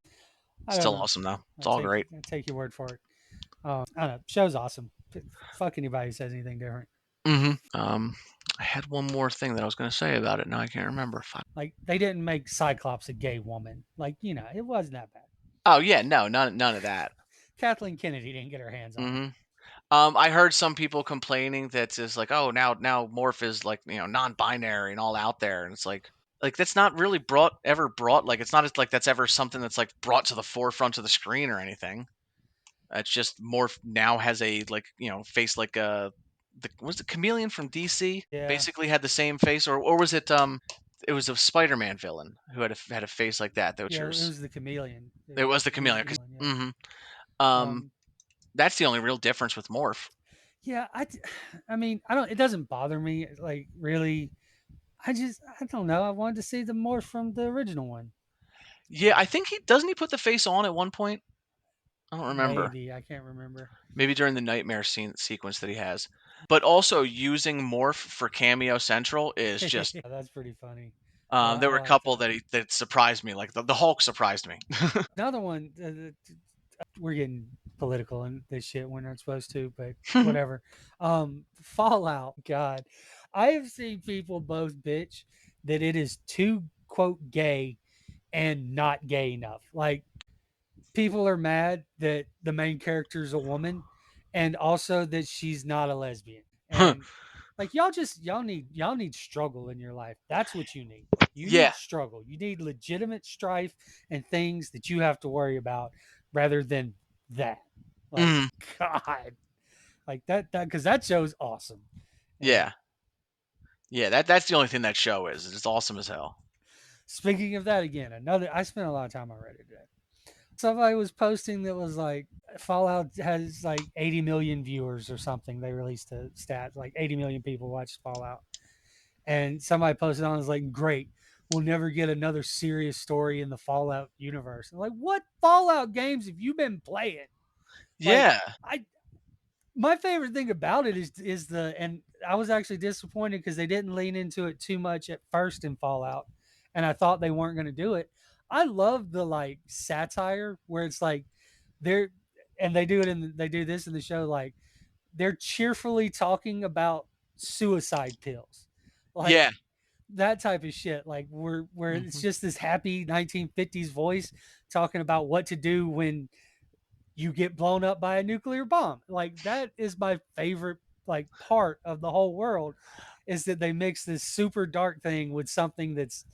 Speaker 2: I don't
Speaker 1: Still
Speaker 2: know.
Speaker 1: awesome though.
Speaker 2: I
Speaker 1: It's all
Speaker 2: take
Speaker 1: great.
Speaker 2: I take your word for it. I don't know. Show's awesome. Fuck anybody who says anything different.
Speaker 1: I had one more thing that I was going to say about it. Now I can't remember.
Speaker 2: Like they didn't make Cyclops a gay woman. Like it wasn't that bad.
Speaker 1: Oh yeah, no, none of that.
Speaker 2: Kathleen Kennedy didn't get her hands on it.
Speaker 1: hmm I heard some people complaining that it's like, oh, now Morph is like non-binary and all out there, and it's like that's not really brought like it's not like that's ever something that's like brought to the forefront of the screen or anything. It's just Morph now has a like face like was it Chameleon from DC
Speaker 2: Yeah,
Speaker 1: basically had the same face, or was it was a Spider-Man villain who had a face like that, which
Speaker 2: yeah. It
Speaker 1: was
Speaker 2: was the chameleon.
Speaker 1: it was the
Speaker 2: It was the
Speaker 1: Chameleon.
Speaker 2: chameleon. Yeah.
Speaker 1: hmm um,
Speaker 2: Um,
Speaker 1: that's the only real difference with Morph.
Speaker 2: yeah. I mean, I don't. It doesn't bother me. Like really, I don't know. I wanted to see the more from the original one.
Speaker 1: Yeah, I think he put the face on at one point. I don't remember.
Speaker 2: Maybe I can't remember.
Speaker 1: Maybe during the nightmare scene sequence that he has. But also using Morph for Cameo Central is just
Speaker 2: That's pretty funny.
Speaker 1: there
Speaker 2: I
Speaker 1: were a
Speaker 2: like
Speaker 1: couple
Speaker 2: that.
Speaker 1: that surprised me. Like the Hulk surprised me.
Speaker 2: Another one. We're getting political and this shit. We're not supposed to, but whatever. Fallout. God, I have seen people both bitch that it is too quote gay and not gay enough. Like people are mad that the main character is a woman and also that she's not a lesbian. And like y'all need struggle in your life. That's what you need. You
Speaker 1: Yeah.
Speaker 2: need struggle. You need legitimate strife and things that you have to worry about rather than that. Like
Speaker 1: Mhm.
Speaker 2: God. Like that because that show's awesome. And
Speaker 1: Yeah. Yeah, that's the only thing that show is. It's awesome as hell.
Speaker 2: speaking of that again, another I spent a lot of time on Reddit today. Somebody was posting that was like Fallout has like 80 million viewers or something. They released a stat like 80 million people watched Fallout, and somebody posted on was like, "Great, we'll never get another serious story in the Fallout universe." I'm like, what Fallout games have you been playing? Like,
Speaker 1: Yeah.
Speaker 2: I my favorite thing about it is the and I was actually disappointed because they didn't lean into it too much at first in Fallout, and I thought they weren't going to do it. I love the like satire where it's like they're and they do this in the show like they're cheerfully talking about suicide pills, like
Speaker 1: Yeah.
Speaker 2: that type of shit. Like where it's
Speaker 1: Mhm.
Speaker 2: just this happy 1950s voice talking about what to do when you get blown up by a nuclear bomb. Like that is my favorite like part of the whole world is that they mix this super dark thing with something that's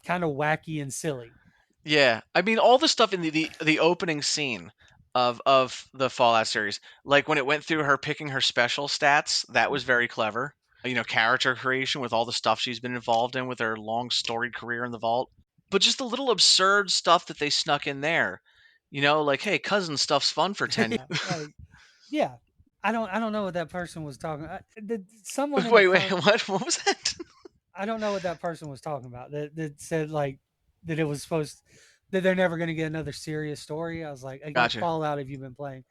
Speaker 2: kind of wacky and silly.
Speaker 1: Yeah, I mean, all the stuff in the opening scene of the Fallout series, like when it went through her picking her special stats, that was very clever. Character creation with all the stuff she's been involved in with her long storied career in the vault. But just the little absurd stuff that they snuck in there. Like, hey, cousin stuff's fun for 10
Speaker 2: Yeah, like yeah. I don't know what that person was talking. Someone in the
Speaker 1: Wait, wait,
Speaker 2: com
Speaker 1: what was that?
Speaker 2: I don't know what that person was talking about. That said like that it was supposed that they're never going to get another serious story. I was like, what
Speaker 1: Gotcha.
Speaker 2: Fallout have you been playing?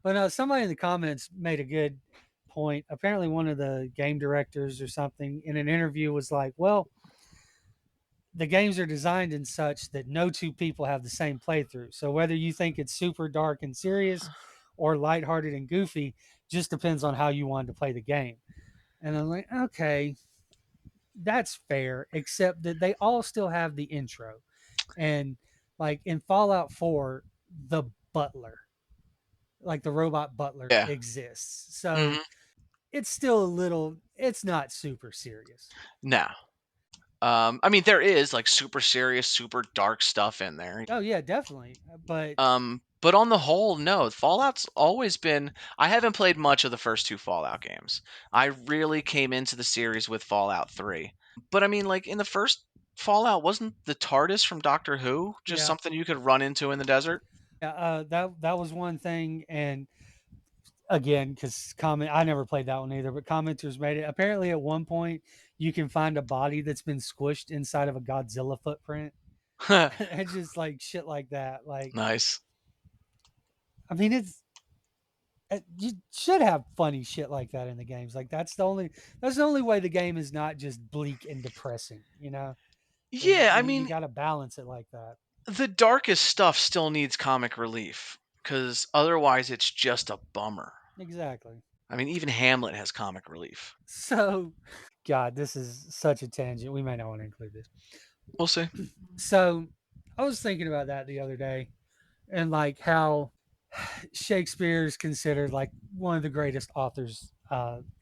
Speaker 2: But somebody in the comments made a good point. Apparently, one of the game directors or something in an interview was like, well, the games are designed in such that no two people have the same playthrough. So whether you think it's super dark and serious or lighthearted and goofy, just depends on how you wanted to play the game. And I'm like, okay, that's fair, except that they all still have the intro. And like in Fallout 4, the butler, like the robot butler
Speaker 1: Yeah.
Speaker 2: exists. So
Speaker 1: hmm
Speaker 2: it's still a little, it's not super serious.
Speaker 1: No. I mean, there is like super serious, super dark stuff in there.
Speaker 2: Oh, yeah, definitely. But
Speaker 1: But on the whole, no. Fallout's always been. I haven't played much of the first two Fallout games. I really came into the series with Fallout 3. But I mean, like in the first. Fallout wasn't the TARDIS from Doctor Who just
Speaker 2: Yeah,
Speaker 1: something you could run into in the desert?
Speaker 2: yeah. That was one thing, and again, because comment, I never played that one either, but commenters made it. Apparently, at one point, you can find a body that's been squished inside of a Godzilla footprint, and just like shit like that. Like,
Speaker 1: Nice.
Speaker 2: I mean, you should have funny shit like that in the games. Like that's the only way the game is not just bleak and depressing.
Speaker 1: Yeah, I
Speaker 2: You
Speaker 1: mean,
Speaker 2: got to balance it like that.
Speaker 1: the darkest stuff still needs comic relief because otherwise it's just a bummer.
Speaker 2: Exactly.
Speaker 1: I mean, even Hamlet has comic relief.
Speaker 2: So, God, this is such a tangent. We may not want to include this.
Speaker 1: We'll see.
Speaker 2: So, I was thinking about that the other day, and like how Shakespeare is considered like one of the greatest authors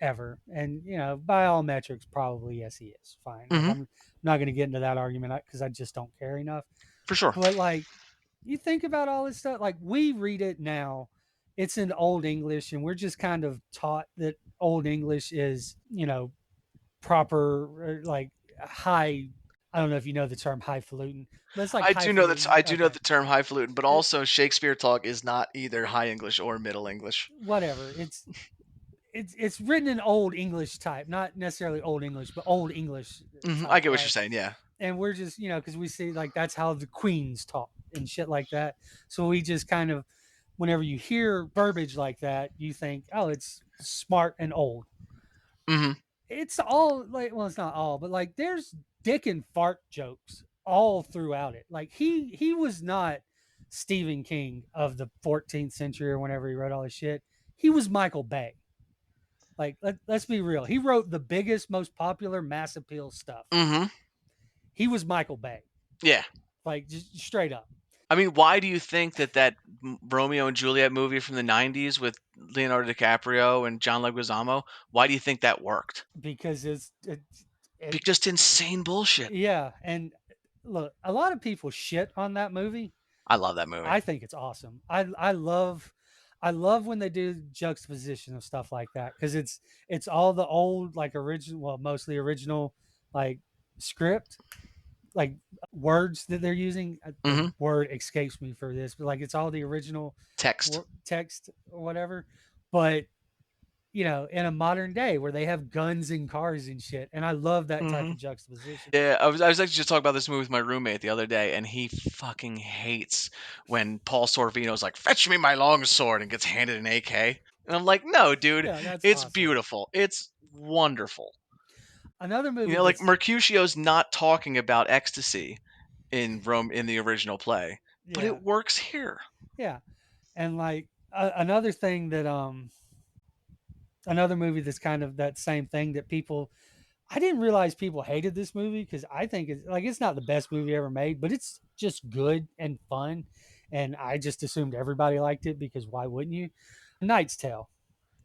Speaker 2: ever, and by all metrics, probably yes, he is. Fine. Like
Speaker 1: Hmm.
Speaker 2: I'm not going to get into that argument because I just don't care enough.
Speaker 1: For sure.
Speaker 2: But like, you think about all this stuff. Like we read it now, it's in Old English, and we're just kind of taught that Old English is proper like high. I don't know if you know the term highfalutin, but it's like highfalutin.
Speaker 1: I do know
Speaker 2: Okay,
Speaker 1: the term highfalutin, but
Speaker 2: it,
Speaker 1: also Shakespeare talk is not either High English or Middle English.
Speaker 2: whatever. It's written in Old English type, not necessarily Old English, but Old English
Speaker 1: I
Speaker 2: type,
Speaker 1: get what you're
Speaker 2: right?
Speaker 1: saying. Yeah.
Speaker 2: And we're just because we see like that's how the queens talk and shit like that. So we just kind of, whenever you hear verbiage like that, you think, oh, it's smart and old.
Speaker 1: Hmm.
Speaker 2: It's all like, well, it's not all, but like there's dick and fart jokes all throughout it. Like he was not Stephen King of the 14th century or whenever he wrote all his shit. He was Michael Bay. Like let's be real. He wrote the biggest, most popular mass appeal stuff.
Speaker 1: Hmm.
Speaker 2: He was Michael Bay.
Speaker 1: Yeah.
Speaker 2: Like just straight up.
Speaker 1: I mean, why do you think that Romeo and Juliet movie from the '90s with Leonardo DiCaprio and John Leguizamo? Why do you think that worked?
Speaker 2: Because it
Speaker 1: Just insane bullshit.
Speaker 2: yeah. And look, a lot of people shit on that movie.
Speaker 1: I love that movie.
Speaker 2: I think it's awesome. I love when they do juxtaposition of stuff like that because it's all the old like original, well, mostly original like script, like words that they're using. The
Speaker 1: Hmm.
Speaker 2: word escapes me for this, but like it's all the original
Speaker 1: Text.
Speaker 2: text or whatever. But in a modern day where they have guns and cars and shit, and I love that type
Speaker 1: Hmm.
Speaker 2: of juxtaposition.
Speaker 1: Yeah, I was actually just talking about this movie with my roommate the other day, and he fucking hates when Paul Sorvino's like, "Fetch me my long sword," and gets handed an AK. And I'm like, "No, dude,
Speaker 2: Yeah, that's
Speaker 1: it's
Speaker 2: awesome.
Speaker 1: beautiful. It's wonderful."
Speaker 2: Another
Speaker 1: You
Speaker 2: movie
Speaker 1: know, like
Speaker 2: that's
Speaker 1: Mercutio's not talking about ecstasy in Rome in the original play, but
Speaker 2: yeah,
Speaker 1: it works here.
Speaker 2: yeah, and like another thing that another movie that's kind of that same thing that people, I didn't realize people hated this movie because I think it's not the best movie ever made, but it's just good and fun, and I just assumed everybody liked it because why wouldn't you? A Knight's Tale.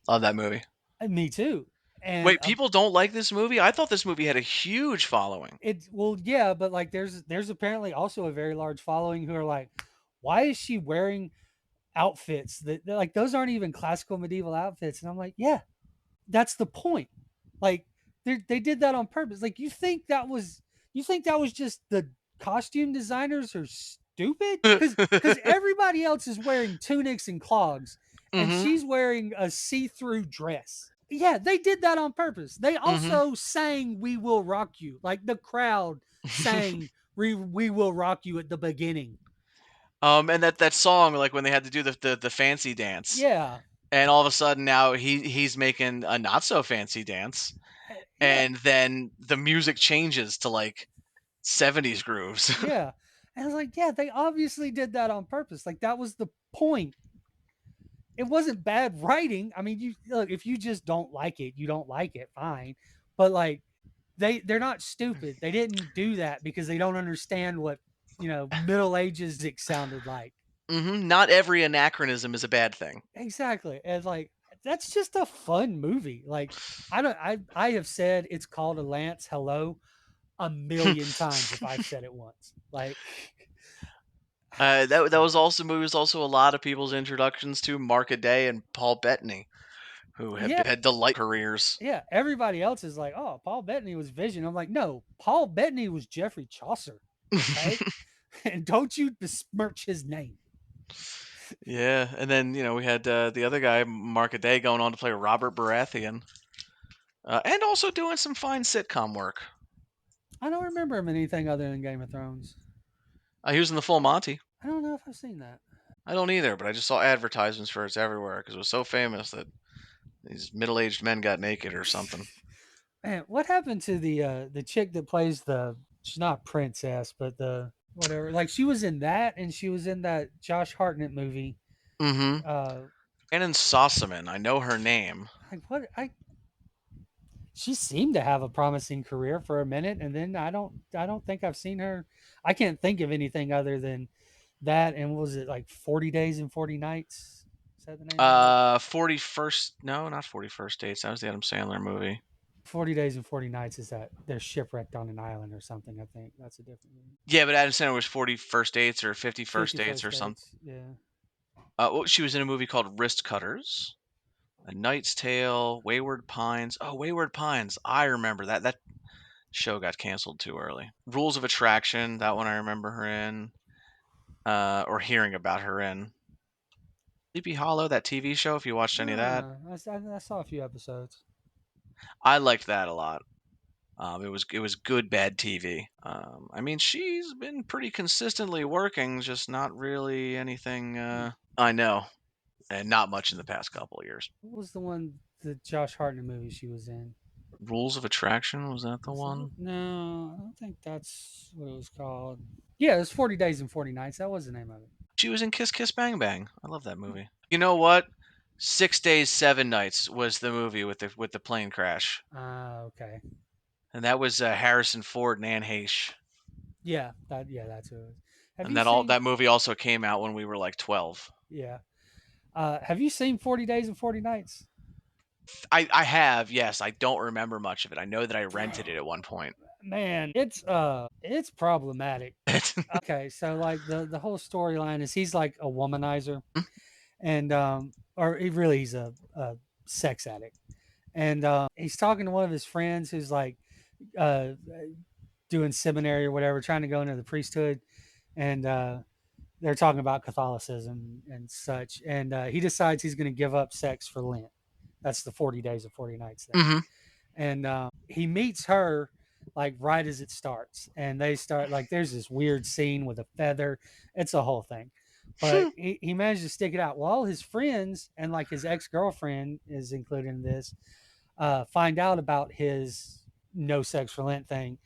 Speaker 1: Love that movie.
Speaker 2: And me too. And
Speaker 1: Wait, people don't like this movie? I thought this movie had a huge following.
Speaker 2: well, yeah, but like there's apparently also a very large following who are like, why is she wearing outfits like those aren't even classical medieval outfits? And I'm like, yeah, that's the point. Like they did that on purpose. Like you think that was just the costume designers are stupid because everybody else is wearing tunics and clogs, and
Speaker 1: Hmm.
Speaker 2: she's wearing a see-through dress. Yeah, they did that on purpose. They
Speaker 1: Hmm.
Speaker 2: also sang "We Will Rock You." Like the crowd sang "We Will Rock You" at the beginning.
Speaker 1: And that song, like when they had to do the fancy dance,
Speaker 2: Yeah,
Speaker 1: and all of a sudden now he's making a not so fancy dance,
Speaker 2: yeah,
Speaker 1: and then the music changes to like '70s grooves.
Speaker 2: yeah. And I was like, yeah, they obviously did that on purpose. Like that was the point. It wasn't bad writing. I mean, you look, if you just don't like it, you don't like it, fine. But like they're not stupid. They didn't do that because they don't understand what, Middle Ages it sounded like.
Speaker 1: Not every anachronism is a bad thing.
Speaker 2: Exactly. And like that's just a fun movie. Like I don't I have said it's called a Lance Hello a million times if I've said it once. Like
Speaker 1: That
Speaker 2: fuck.
Speaker 1: was also movie was also a lot of people's introductions to Mark A Day and Paul Bettany. who have
Speaker 2: Yeah,
Speaker 1: had delightful careers.
Speaker 2: yeah. Everybody else is like, oh, Paul Bettany was Vision. I'm like, no, Paul Bettany was Geoffrey Chaucer. Okay, and don't you besmirch his name.
Speaker 1: Yeah, and then we had the other guy, Mark Day, going on to play Robert Baratheon, and also doing some fine sitcom work.
Speaker 2: I don't remember him in anything other than Game of Thrones.
Speaker 1: He was in the Full Monty.
Speaker 2: I don't know if I've seen that.
Speaker 1: I don't either, but I just saw advertisements for it everywhere because it was so famous that these middle-aged men got naked or something.
Speaker 2: Man, what happened to the chick that plays the? She's not princess, but the whatever. Like she was in that, and she was in that Josh Hartnett movie.
Speaker 1: Mm-hmm.
Speaker 2: Uh,
Speaker 1: Shannon Sossaman, I know her name.
Speaker 2: like what I she seemed to have a promising career for a minute, and then I don't think I've seen her. I can't think of anything other than that. And what was it like 40 Days and 40 Nights? Is that the name of it?
Speaker 1: 41st, no, not 41st Dates. That was the Adam Sandler movie.
Speaker 2: 40 Days and 40 Nights is that they're shipwrecked on an island or something. I think that's a different movie.
Speaker 1: Yeah, but Adam Sandler was 41st Dates or 51st
Speaker 2: Fifty
Speaker 1: Dates
Speaker 2: First
Speaker 1: or something.
Speaker 2: Dates. Yeah.
Speaker 1: Well, she was in a movie called Wrist Cutters, A Knight's Tale, Wayward Pines. Oh, Wayward Pines. I remember that. That show got canceled too early. Rules of Attraction. That one I remember her in, or hearing about her in. Sleepy Hollow, that TV show. If you watched any of that,
Speaker 2: I saw a few episodes.
Speaker 1: I liked that a lot. It was good bad TV. I mean, she's been pretty consistently working, just not really anything. I know, and not much in the past couple of years.
Speaker 2: What was the one the Josh Hartnett movie she was in?
Speaker 1: Rules of Attraction, was that the
Speaker 2: Was that it?
Speaker 1: one?
Speaker 2: No, I don't think that's what it was called. Yeah, it was 40 Days and 40 Nights. That was the name of it.
Speaker 1: She was in Kiss Kiss Bang Bang. I love that movie. You know what? 6 Days, 7 Nights was the movie with the plane crash,
Speaker 2: Okay.
Speaker 1: and that was Harrison Ford and Anne Heche,
Speaker 2: Yeah, that's who it was. Have
Speaker 1: and
Speaker 2: you seen?
Speaker 1: that movie also came out when we were like 12.
Speaker 2: Yeah. Have you seen 40 Days and 40 Nights?
Speaker 1: I have, yes. I don't remember much of it. I know that I rented it at one point.
Speaker 2: Man, it's problematic. Okay, so like the whole storyline is he's like a womanizer, and or he's a sex addict, and he's talking to one of his friends who's like uh, doing seminary or whatever, trying to go into the priesthood, and they're talking about Catholicism and such. And he decides he's going to give up sex for Lent. That's the 40 Days of 40 Nights thing.
Speaker 1: Hmm.
Speaker 2: And he meets her like right as it starts, and they start like there's this weird scene with a feather. It's a whole thing. But he managed to stick it out. Well, all his friends and like his ex girlfriend is included in this. Find out about his no sex for Lent thing,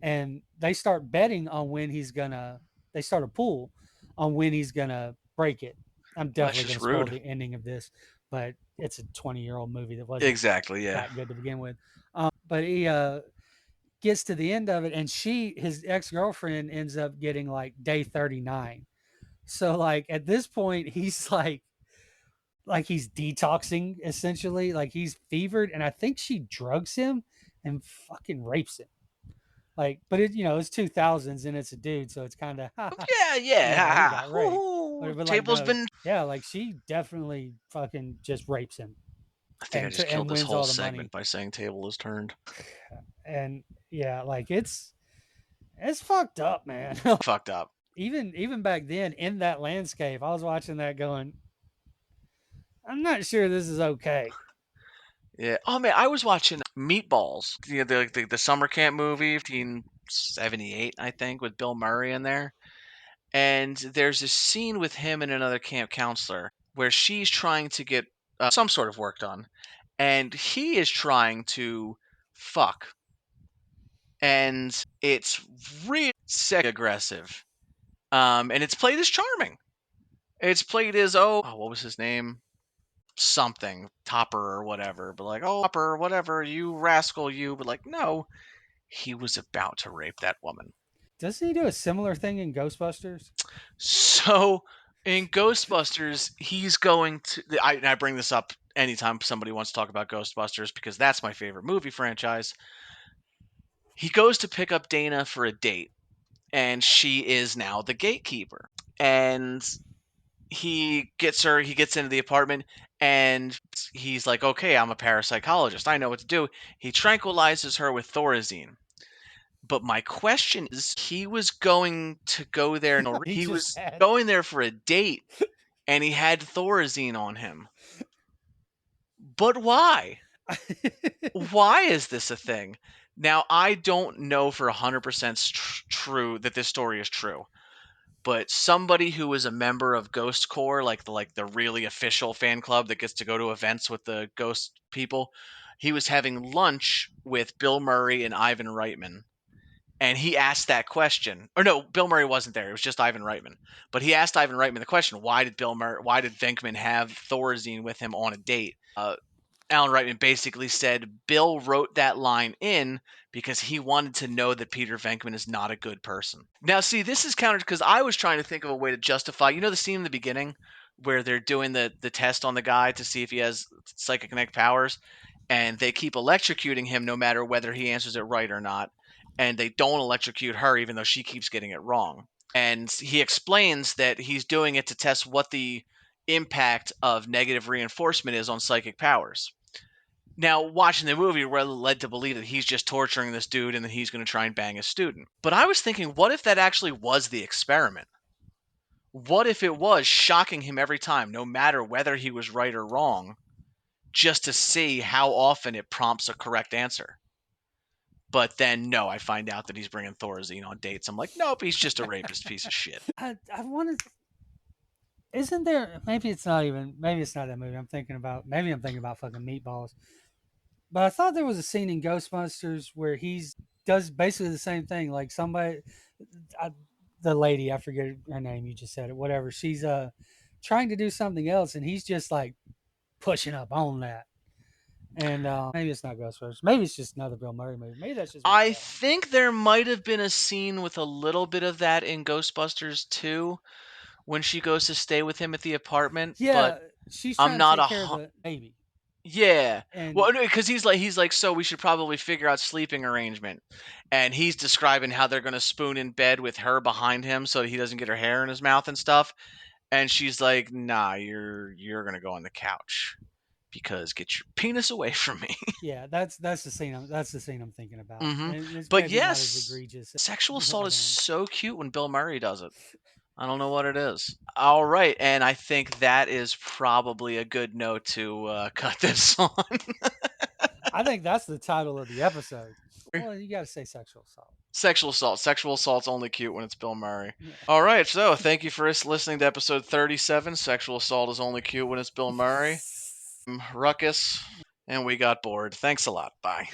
Speaker 2: and they start betting on when he's gonna. They start a pool on when he's gonna break it. I'm
Speaker 1: Well, that's
Speaker 2: definitely
Speaker 1: just
Speaker 2: gonna spoil
Speaker 1: rude.
Speaker 2: the ending of this, but it's a 20-year-old movie that wasn't
Speaker 1: Exactly, yeah.
Speaker 2: that good to begin with. But he gets to the end of it, and his ex girlfriend, ends up getting like day 39. So like at this point, he's like he's detoxing essentially, like he's fevered, and I think she drugs him and fucking rapes him. Like, but it's 2000s and it's a dude, so it's kind of
Speaker 1: Yeah, yeah. Ha,
Speaker 2: he
Speaker 1: ha.
Speaker 2: got raped.
Speaker 1: Hoo-hoo.
Speaker 2: But like
Speaker 1: Table's
Speaker 2: no,
Speaker 1: been.
Speaker 2: yeah, like she definitely fucking just rapes him
Speaker 1: I think I
Speaker 2: and
Speaker 1: just killed
Speaker 2: and
Speaker 1: this
Speaker 2: wins
Speaker 1: whole
Speaker 2: all the money.
Speaker 1: segment by saying table is turned.
Speaker 2: And yeah, like it's fucked up, man.
Speaker 1: Fucked up.
Speaker 2: Even back then in that landscape, I was watching that going, I'm not sure this is okay.
Speaker 1: Yeah. Oh man, I was watching Meatballs, the summer camp movie, 1978, I think, with Bill Murray in there. And there's a scene with him and another camp counselor where she's trying to get some sort of work done, and he is trying to fuck, and it's really sick aggressive. And it's played as charming. It's played as what was his name? Something Topper or whatever, but like, oh, Topper, whatever, you rascal, you. But like, no, he was about to rape that woman.
Speaker 2: Doesn't he do a similar thing in Ghostbusters?
Speaker 1: So in Ghostbusters, he's going to. I bring this up anytime somebody wants to talk about Ghostbusters because that's my favorite movie franchise. He goes to pick up Dana for a date, and she is now the gatekeeper. And He gets into the apartment, and he's like, okay, I'm a parapsychologist, I know what to do. He tranquilizes her with Thorazine. But my question is, he was going to go there,
Speaker 2: He
Speaker 1: he
Speaker 2: just
Speaker 1: was
Speaker 2: had.
Speaker 1: going there for a date, and he had Thorazine on him. But why? Why is this a thing? Now, I don't know for 100% true that this story is true, but somebody who is a member of Ghost Corps, like the really official fan club that gets to go to events with the ghost people, he was having lunch with Bill Murray and Ivan Reitman, and he asked that question. Or no, Bill Murray wasn't there. It was just Ivan Reitman. But he asked Ivan Reitman the question: Why did Venkman have Thorazine with him on a date? Alan Reitman basically said Bill wrote that line in because he wanted to know that Peter Venkman is not a good person. Now, see, this is countered because I was trying to think of a way to justify. You know the scene in the beginning where they're doing the test on the guy to see if he has psychokinetic powers, and they keep electrocuting him no matter whether he answers it right or not, and they don't electrocute her even though she keeps getting it wrong. And he explains that he's doing it to test what the impact of negative reinforcement is on psychic powers. Now, watching the movie, we're led to believe that he's just torturing this dude and that he's going to try and bang a student. But I was thinking, what if that actually was the experiment? What if it was shocking him every time, no matter whether he was right or wrong, just to see how often it prompts a correct answer? But then, no, I find out that he's bringing Thorazine on dates. I'm like, nope, he's just a rapist piece of shit.
Speaker 2: I wanted. Isn't there? Maybe it's not even. Maybe it's not that movie. I'm thinking about. Maybe I'm thinking about fucking Meatballs. But I thought there was a scene in Ghostbusters where he's does basically the same thing. Like somebody, I, the lady, I forget her name. You just said it. Whatever. She's trying to do something else, and he's just like pushing up on that. And maybe it's not Ghostbusters. Maybe it's just another Bill Murray movie. Maybe that's just me
Speaker 1: I
Speaker 2: trolling.
Speaker 1: think there might have been a scene with a little bit of that in Ghostbusters 2 when she goes to stay with him at the apartment, but
Speaker 2: Yeah, she's
Speaker 1: I'm
Speaker 2: trying to
Speaker 1: not
Speaker 2: take
Speaker 1: a
Speaker 2: care of the baby,
Speaker 1: yeah.
Speaker 2: and
Speaker 1: Well, because he's like, so we should probably figure out sleeping arrangement, and he's describing how they're gonna spoon in bed with her behind him so he doesn't get her hair in his mouth and stuff. And she's like, "Nah, you're gonna go on the couch because get your penis away from me."
Speaker 2: yeah, that's the scene. That's the scene I'm thinking about,
Speaker 1: hmm
Speaker 2: and it's
Speaker 1: But
Speaker 2: maybe not as
Speaker 1: yes,
Speaker 2: egregious as
Speaker 1: sexual
Speaker 2: the
Speaker 1: assault is
Speaker 2: other one.
Speaker 1: so cute when Bill Murray does it. I don't know what it is. All right, and I think that is probably a good note to cut this on.
Speaker 2: I think that's the title of the episode. Well, you got to say sexual assault.
Speaker 1: Sexual assault. Sexual assault's only cute when it's Bill Murray.
Speaker 2: Yeah.
Speaker 1: All right, so thank you for listening to episode 37. Sexual assault is only cute when it's Bill Murray. Ruckus, and we got bored. Thanks a lot. Bye.